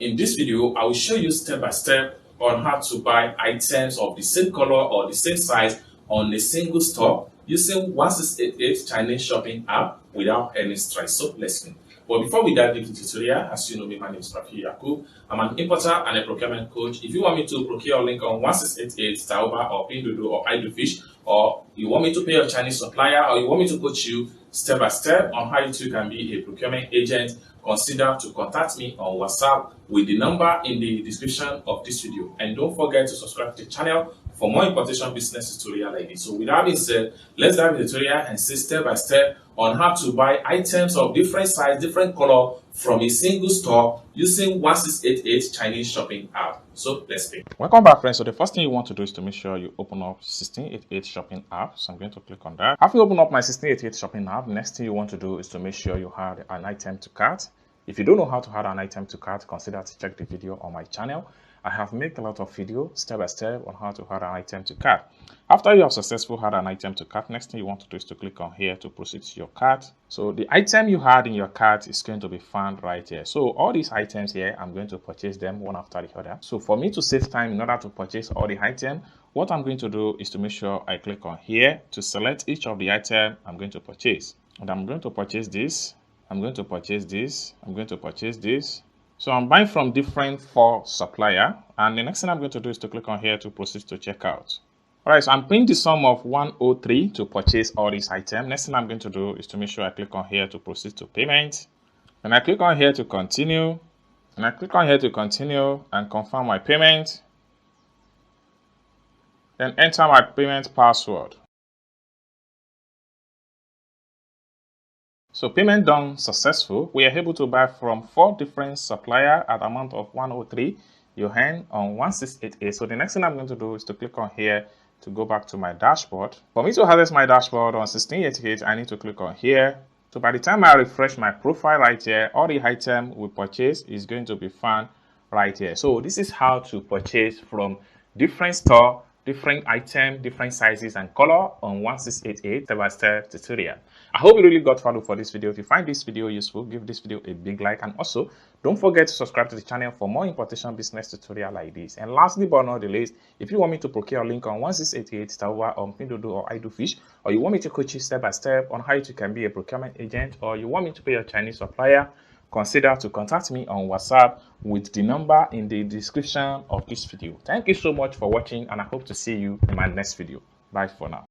In this video, I will show you step by step on how to buy items of the same color or the same size on a single store using 1688 Chinese shopping app without any stress. So let's go. But before we dive into the tutorial, as you know me, my name is Rafi Yakub. I'm an importer and a procurement coach. If you want me to procure a link on 1688, Taoba or Pinduoduo or iDoFish, or you want me to pay your Chinese supplier, or you want me to coach you step by step on how you too can be a procurement agent, consider to contact me on WhatsApp with the number in the description of this video. And don't forget to subscribe to the channel for more importation business tutorial like this. So with that being said, let's dive into the tutorial and see step by step on how to buy items of different size, different color from a single store using 1688 Chinese shopping app. So let's begin. Welcome back, friends. So the first thing you want to do is to make sure you open up 1688 shopping app. So I'm going to click on that. After you open up my 1688 shopping app, next thing you want to do is to make sure you have an item to cart. If you don't know how to add an item to cart, consider to check the video on my channel. I have made a lot of videos step by step on how to add an item to cart. After you have successfully added an item to cart, next thing you want to do is to click on here to proceed to your cart. So the item you had in your cart is going to be found right here. So all these items here, I'm going to purchase them one after the other. So for me to save time in order to purchase all the items, what I'm going to do is to make sure I click on here to select each of the item I'm going to purchase. And I'm going to purchase this. I'm going to purchase this. I'm going to purchase this. So I'm buying from different 4 supplier, and the next thing I'm going to do is to click on here to proceed to checkout. Alright, so I'm paying the sum of 103 to purchase all these items. Next thing I'm going to do is to make sure I click on here to proceed to payment. And I click on here to continue. And I click on here to continue and confirm my payment. Then enter my payment password. So payment done successful. We are able to buy from 4 different suppliers at amount of 103 yuan on 1688. So the next thing I'm going to do is to click on here to go back to my dashboard. For me to access my dashboard on 1688, I need to click on here. So by the time I refresh my profile right here, all the item we purchase is going to be found right here. So this is how to purchase from different store, different item, different sizes and color on 1688 step-by-step tutorial. I hope you really got value for this video. If you find this video useful, give this video a big like, and also don't forget to subscribe to the channel for more importation business tutorial like this. And lastly but not the least, if you want me to procure a link on 1688 Taoba on Pinduoduo or iDoFish, or you want me to coach you step by step on how you can be a procurement agent, or you want me to pay your Chinese supplier, consider to contact me on WhatsApp with the number in the description of this video. Thank you so much for watching, and I hope to see you in my next video. Bye for now.